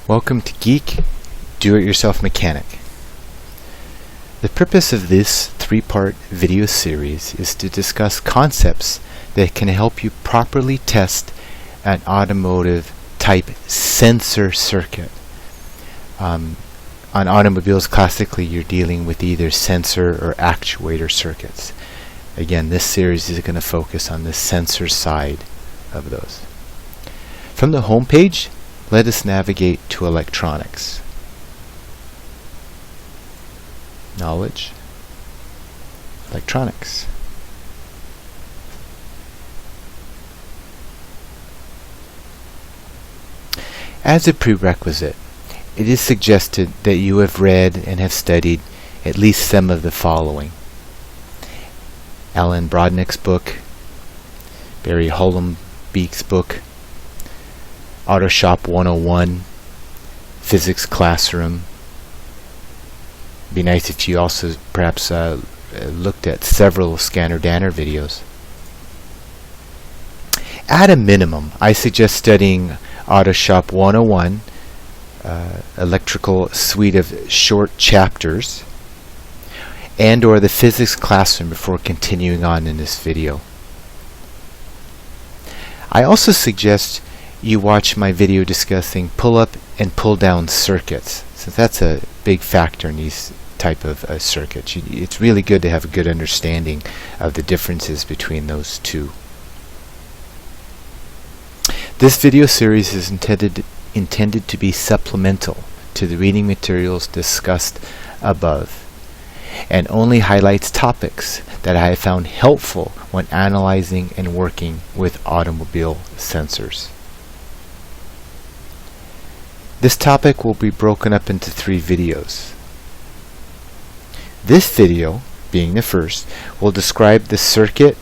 Welcome to Geek Do-It-Yourself Mechanic. The purpose of this three-part video series is to discuss concepts that can help you properly test an automotive type sensor circuit. On automobiles, classically you're dealing with either sensor or actuator circuits. Again, this series is going to focus on the sensor side of those. From the home page, let us navigate to electronics. Knowledge, electronics. As a prerequisite, it is suggested that you have read and have studied at least some of the following: Alan Brodnick's book, Barry Hollenbeek's book, Autoshop 101, Physics Classroom. It'd be nice if you also perhaps looked at several Scanner Danner videos. At a minimum, I suggest studying Autoshop 101, electrical suite of short chapters, and or the Physics Classroom before continuing on in this video. I also suggest you watch my video discussing pull-up and pull-down circuits, since that's a big factor in these type of circuits. It's really good to have a good understanding of the differences between those two. This video series is intended to be supplemental to the reading materials discussed above, and only highlights topics that I have found helpful when analyzing and working with automobile sensors. This topic will be broken up into 3 videos. This video, being the first, will describe the circuit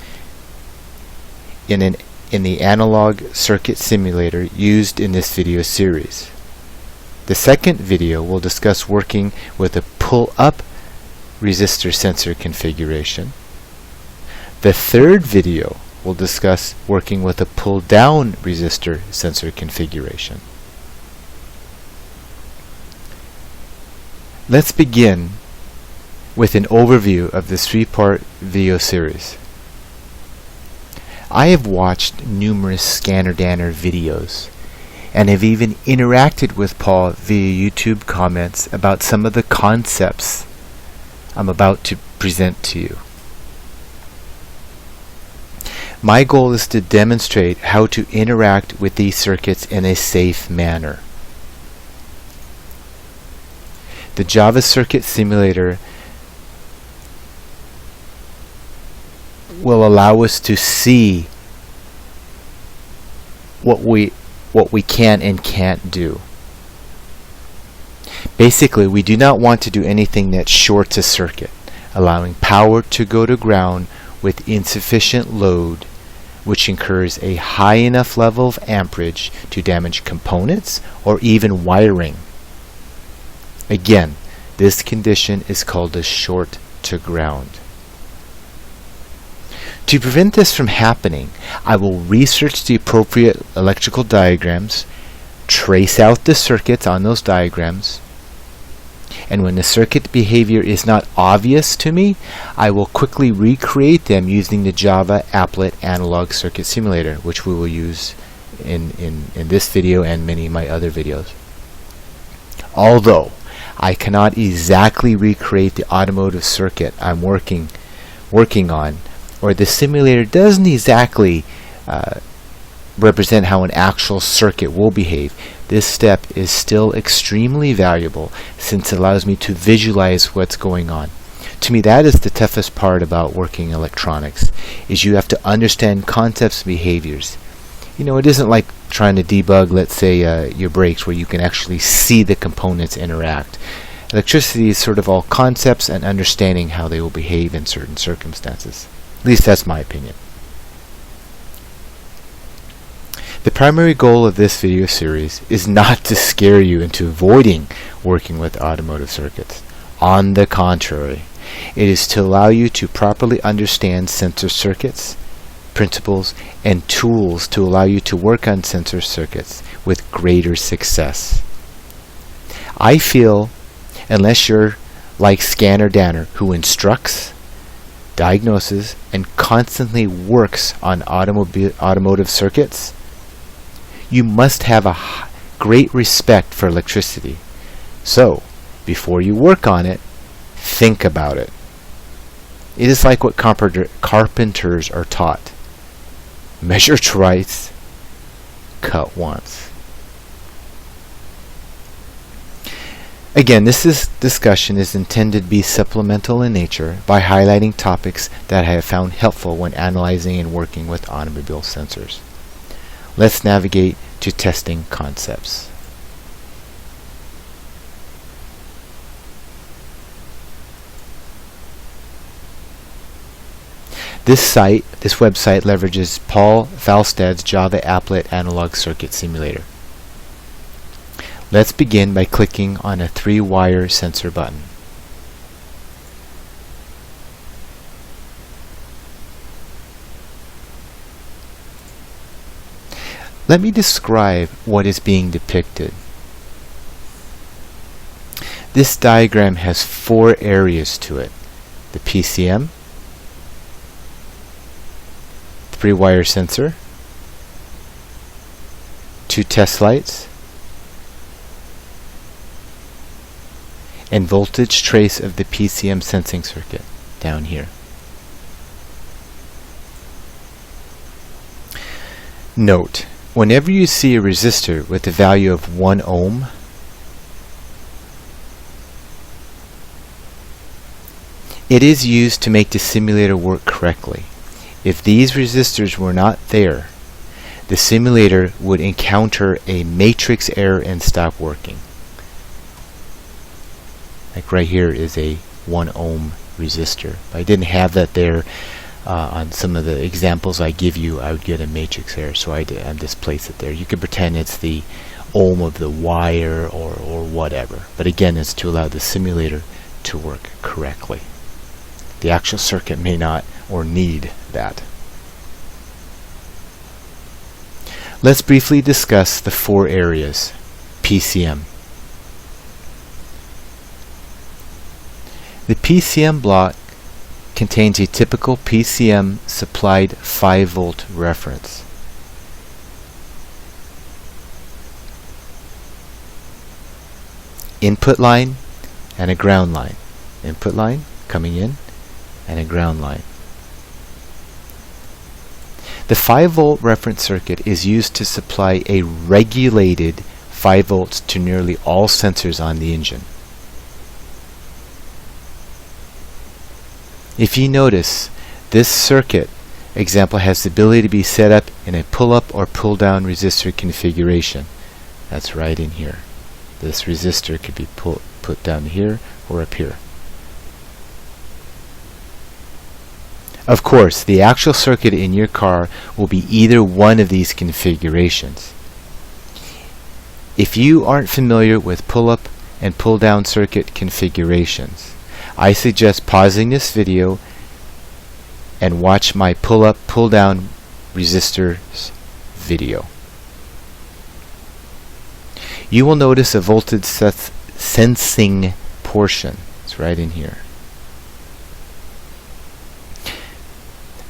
in the analog circuit simulator used in this video series. The second video will discuss working with a pull-up resistor sensor configuration. The third video will discuss working with a pull-down resistor sensor configuration. Let's begin with an overview of this 3-part video series. I have watched numerous Scanner Danner videos and have even interacted with Paul via YouTube comments about some of the concepts I'm about to present to you. My goal is to demonstrate how to interact with these circuits in a safe manner. The JAVA Circuit Simulator will allow us to see what we can and can't do. Basically, we do not want to do anything that shorts a circuit, allowing power to go to ground with insufficient load, which incurs a high enough level of amperage to damage components or even wiring. Again, this condition is called a short to ground. To prevent this from happening, I will research the appropriate electrical diagrams, trace out the circuits on those diagrams, and when the circuit behavior is not obvious to me, I will quickly recreate them using the JAVA Analog Circuit Simulator, which we will use in this video and many of my other videos. Although I cannot exactly recreate the automotive circuit I'm working on, or the simulator doesn't exactly represent how an actual circuit will behave, this step is still extremely valuable since it allows me to visualize what's going on. To me, that is the toughest part about working electronics, is you have to understand concepts and behaviors. You know, it isn't like trying to debug, let's say, your brakes, where you can actually see the components interact. Electricity is sort of all concepts and understanding how they will behave in certain circumstances. At least that's my opinion. The primary goal of this video series is not to scare you into avoiding working with automotive circuits. On the contrary, it is to allow you to properly understand sensor circuits, principles, and tools to allow you to work on sensor circuits with greater success. I feel, unless you're like Scanner Danner, who instructs, diagnoses, and constantly works on automotive circuits, you must have a great respect for electricity. So, before you work on it, think about it. It is like what carpenters are taught. Measure twice, cut once. Again, this discussion is intended to be supplemental in nature by highlighting topics that I have found helpful when analyzing and working with automobile sensors. Let's navigate to testing concepts. This website leverages Paul Falstad's Java Applet Analog Circuit Simulator. Let's begin by clicking on a 3-wire sensor button. Let me describe what is being depicted. This diagram has 4 areas to it: the PCM, 3-wire sensor, 2 test lights, and voltage trace of the PCM sensing circuit down here. Note, whenever you see a resistor with a value of 1 ohm, it is used to make the simulator work correctly. If these resistors were not there, the simulator would encounter a matrix error and stop working. Like right here is a 1 ohm resistor. If I didn't have that there on some of the examples I give you, I would get a matrix error, so I just place it there. You could pretend it's the ohm of the wire or whatever, but again, it's to allow the simulator to work correctly. The actual circuit may not or need that. Let's briefly discuss the 4 areas. PCM. The Pcm block contains a typical PCM supplied 5-volt reference. Input line and a ground line. Input line coming in and a ground line. The 5-volt reference circuit is used to supply a regulated 5 volts to nearly all sensors on the engine. If you notice, this circuit example has the ability to be set up in a pull-up or pull-down resistor configuration. That's right in here. This resistor could be put down here or up here. Of course, the actual circuit in your car will be either one of these configurations. If you aren't familiar with pull-up and pull-down circuit configurations, I suggest pausing this video and watch my pull-up, pull-down resistors video. You will notice a voltage sensing portion. It's right in here.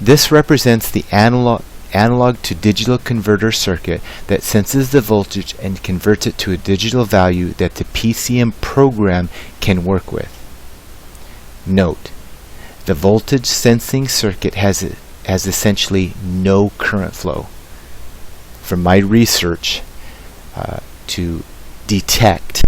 This represents the analog to digital converter circuit that senses the voltage and converts it to a digital value that the PCM program can work with. Note, the voltage sensing circuit has essentially no current flow. From my research, to detect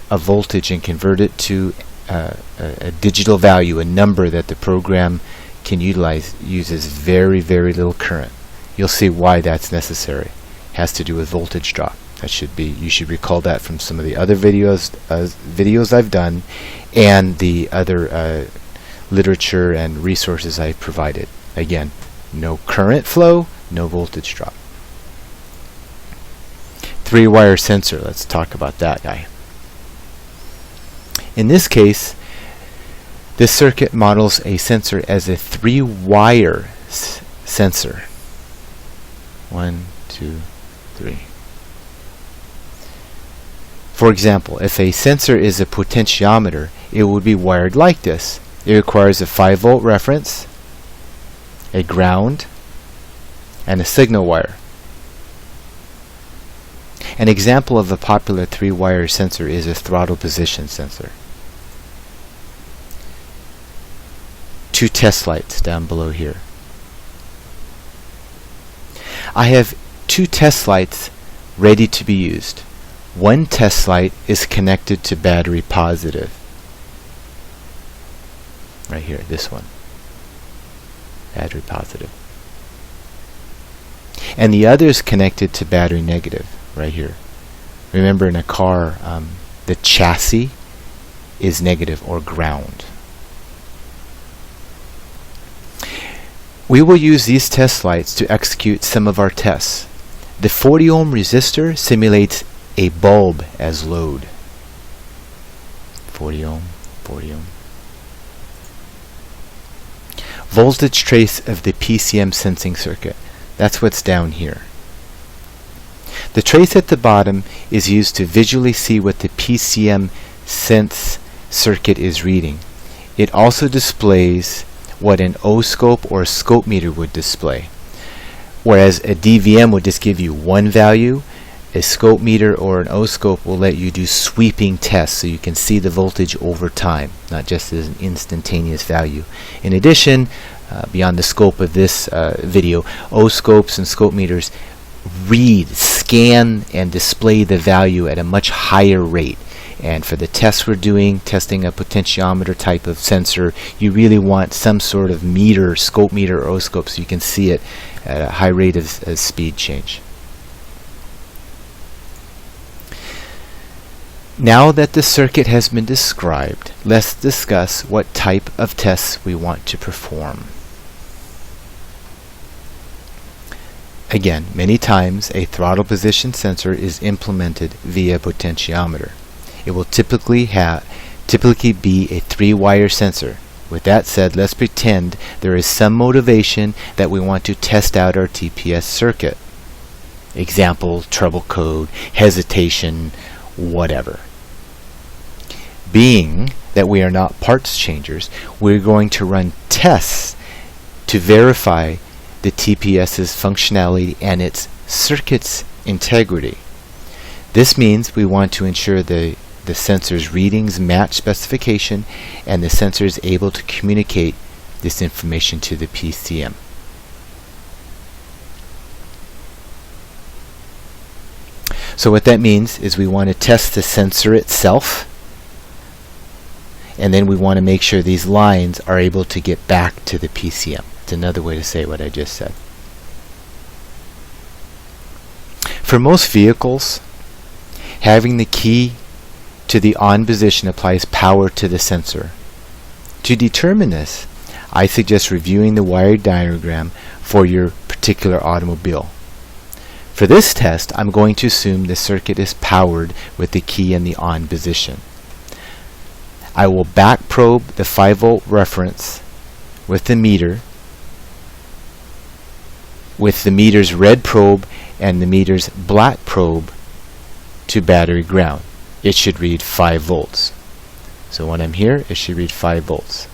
a voltage and convert it to a digital value, a number that the program can utilize, uses very, very little current. You'll see why that's necessary. It has to do with voltage drop. You should recall that from some of the other videos I've done and the other literature and resources I've provided. Again, no current flow, no voltage drop. 3-wire sensor, let's talk about that guy. In this case, this circuit models a sensor as a 3-wire sensor. 1, 2, 3. For example, if a sensor is a potentiometer, it would be wired like this. It requires a 5-volt reference, a ground, and a signal wire. An example of a popular 3-wire sensor is a throttle position sensor. 2 test lights down below here. I have 2 test lights ready to be used. One test light is connected to battery positive. Right here, this one. Battery positive. And the other is connected to battery negative, right here. Remember, in a car, the chassis is negative or ground. We will use these test lights to execute some of our tests. The 40 ohm resistor simulates a bulb as load. 40 ohm, 40 ohm. Voltage trace of the PCM sensing circuit. That's what's down here. The trace at the bottom is used to visually see what the PCM sense circuit is reading. It also displays what an oscope or a scope meter would display. Whereas a DVM would just give you one value, a scope meter or an oscope will let you do sweeping tests so you can see the voltage over time, not just as an instantaneous value. In addition, beyond the scope of this video, oscopes and scope meters read, scan, and display the value at a much higher rate. And for the tests we're doing, testing a potentiometer type of sensor, you really want some sort of meter, scope meter or oscope, so you can see it at a high rate of speed change. Now that the circuit has been described, let's discuss what type of tests we want to perform. Again, many times a throttle position sensor is implemented via potentiometer. It will typically be a 3-wire sensor. With that said, let's pretend there is some motivation that we want to test out our TPS circuit. Example, trouble code, hesitation, whatever. Being that we are not parts changers, we're going to run tests to verify the TPS's functionality and its circuit's integrity. This means we want to ensure the sensor's readings match specification and the sensor is able to communicate this information to the PCM. So what that means is we want to test the sensor itself, and then we want to make sure these lines are able to get back to the PCM. It's another way to say what I just said. For most vehicles, having the key to the on position applies power to the sensor. To determine this, I suggest reviewing the wired diagram for your particular automobile. For this test, I'm going to assume the circuit is powered with the key in the on position. I will back probe the 5-volt reference with the meter, with the meter's red probe and the meter's black probe to battery ground. It should read 5 volts. So when I'm here, it should read 5 volts.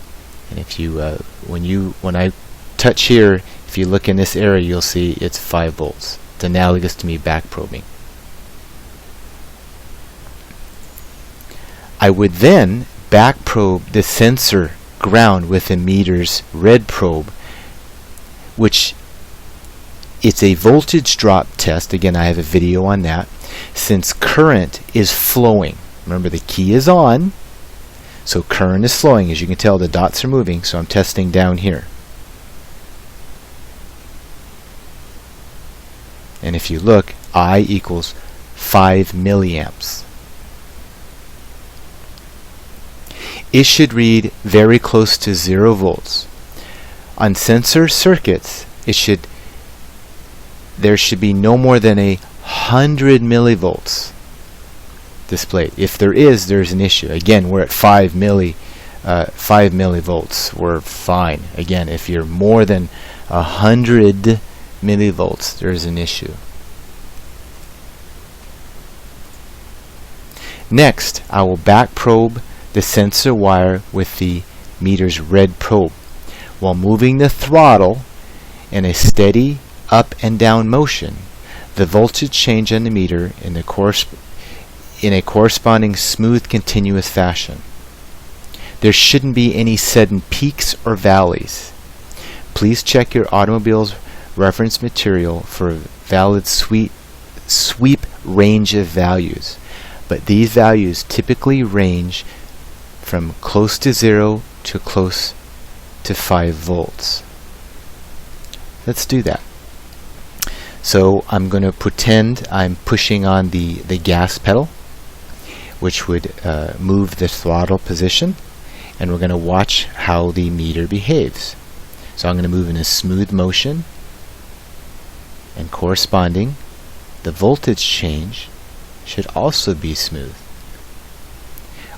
And if you, when I touch here, if you look in this area, you'll see it's 5 volts. It's analogous to me back probing. I would then back probe the sensor ground with the meter's red probe, which it's a voltage drop test. Again, I have a video on that. Since current is flowing, remember the key is on, so current is flowing. As you can tell, the dots are moving, so I'm testing down here. And if you look, I equals 5 milliamps. It should read very close to 0 volts. On sensor circuits, there should be no more than 100 millivolts displayed. If there is, there's an issue. Again, we're at 5 millivolts. We're fine. Again, if you're more than 100 millivolts, there's an issue. Next, I will back probe the sensor wire with the meter's red probe. While moving the throttle in a steady up and down motion, the voltage change on the meter in a corresponding smooth continuous fashion. There shouldn't be any sudden peaks or valleys. Please check your automobile's reference material for a valid sweep range of values, but these values typically range from close to 0 to close to 5 volts. Let's do that. So I'm going to pretend I'm pushing on the gas pedal, which would move the throttle position, and we're going to watch how the meter behaves. So I'm going to move in a smooth motion, and corresponding, the voltage change should also be smooth.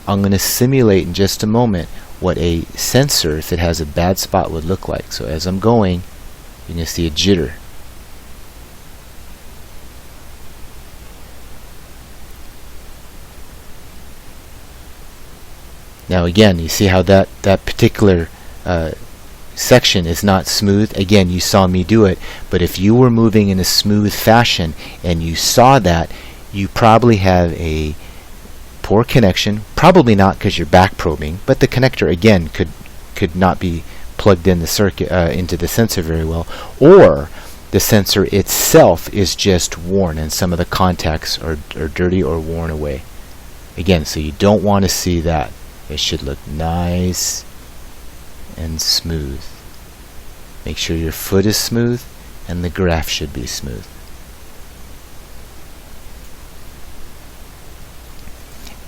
I'm going to simulate in just a moment what a sensor, if it has a bad spot, would look like. So as I'm going, you're going to see a jitter. Now again, you see how that particular section is not smooth. Again, you saw me do it, but if you were moving in a smooth fashion and you saw that, you probably have a poor connection. Probably not because you're back probing, but the connector again could not be plugged in the circuit into the sensor very well, or the sensor itself is just worn and some of the contacts are dirty or worn away. Again, so you don't want to see that. It should look nice and smooth. Make sure your foot is smooth and the graph should be smooth.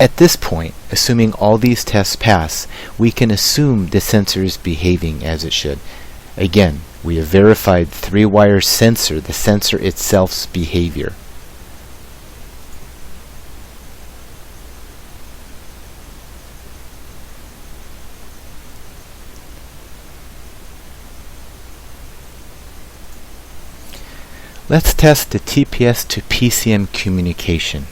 At this point, assuming all these tests pass, we can assume the sensor is behaving as it should. Again, we have verified 3-wire sensor, the sensor itself's behavior. Let's test the TPS to PCM communication.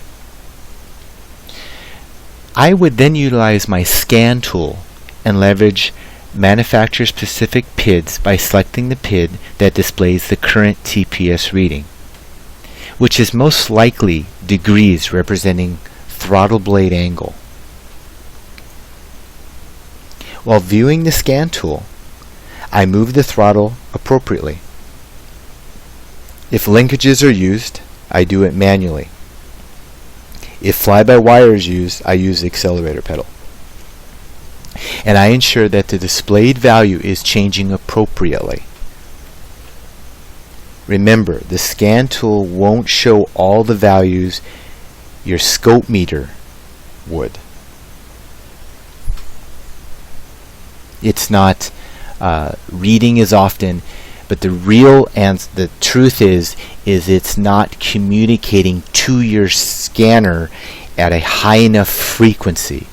I would then utilize my scan tool and leverage manufacturer-specific PIDs by selecting the PID that displays the current TPS reading, which is most likely degrees representing throttle blade angle. While viewing the scan tool, I move the throttle appropriately. If linkages are used, I do it manually. If fly-by-wire is used, I use the accelerator pedal. And I ensure that the displayed value is changing appropriately. Remember, the scan tool won't show all the values your scope meter would. It's not reading as often, but the real answer, the truth is it's not communicating to your scanner at a high enough frequency.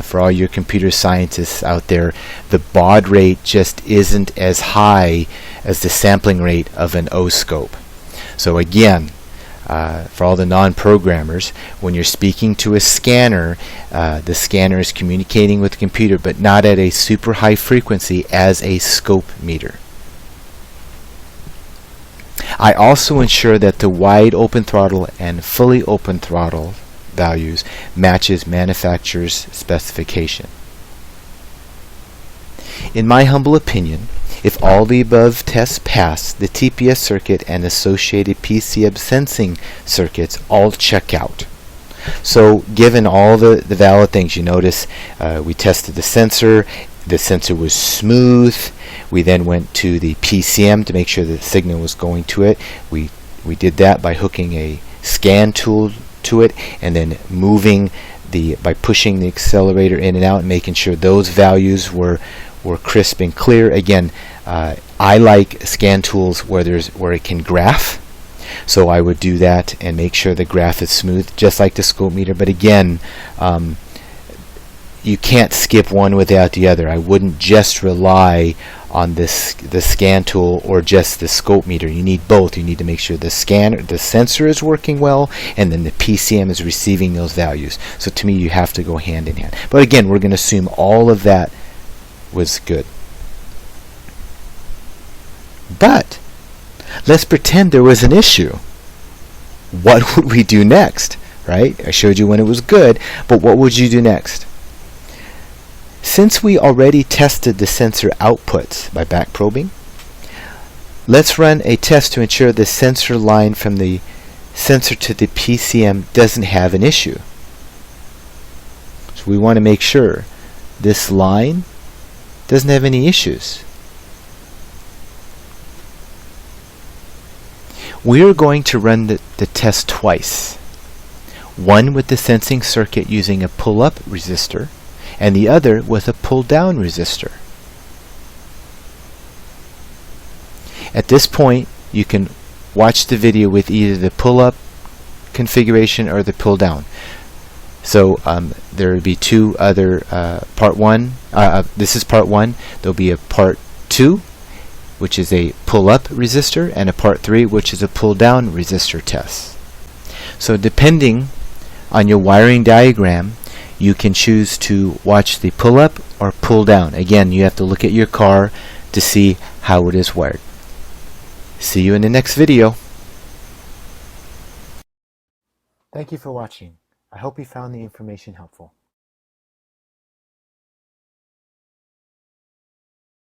For all your computer scientists out there, the baud rate just isn't as high as the sampling rate of an O-scope. So again, for all the non-programmers, when you're speaking to a scanner, the scanner is communicating with the computer, but not at a super high frequency as a scope meter. I also ensure that the wide open throttle and fully open throttle values matches manufacturer's specification. In my humble opinion, if all the above tests pass, the TPS circuit and associated PCM sensing circuits all check out. So given all the valid things, you notice we tested the sensor was smooth. We then went to the PCM to make sure that the signal was going to it. We did that by hooking a scan tool to it and then moving by pushing the accelerator in and out and making sure those values were crisp and clear. Again, I like scan tools where it can graph, so I would do that and make sure the graph is smooth, just like the scope meter. But again, you can't skip one without the other. I wouldn't just rely on the scan tool or just the scope meter. You need both. You need to make sure the sensor is working well, and then the PCM is receiving those values. So to me, you have to go hand in hand. But again, we're going to assume all of that was good. But let's pretend there was an issue. What would we do next? Right? I showed you when it was good, but what would you do next? Since we already tested the sensor outputs by back probing, let's run a test to ensure the sensor line from the sensor to the PCM doesn't have an issue. So we want to make sure this line doesn't have any issues. We're going to run the test twice. One with the sensing circuit using a pull-up resistor, and the other with a pull-down resistor. At this point, you can watch the video with either the pull-up configuration or the pull-down. So there will be two other part one. This is part one. There'll be a part two, which is a pull-up resistor, and a part three, which is a pull-down resistor test. So depending on your wiring diagram, you can choose to watch the pull-up or pull-down. Again, you have to look at your car to see how it is wired. See you in the next video. Thank you for watching. I hope you found the information helpful.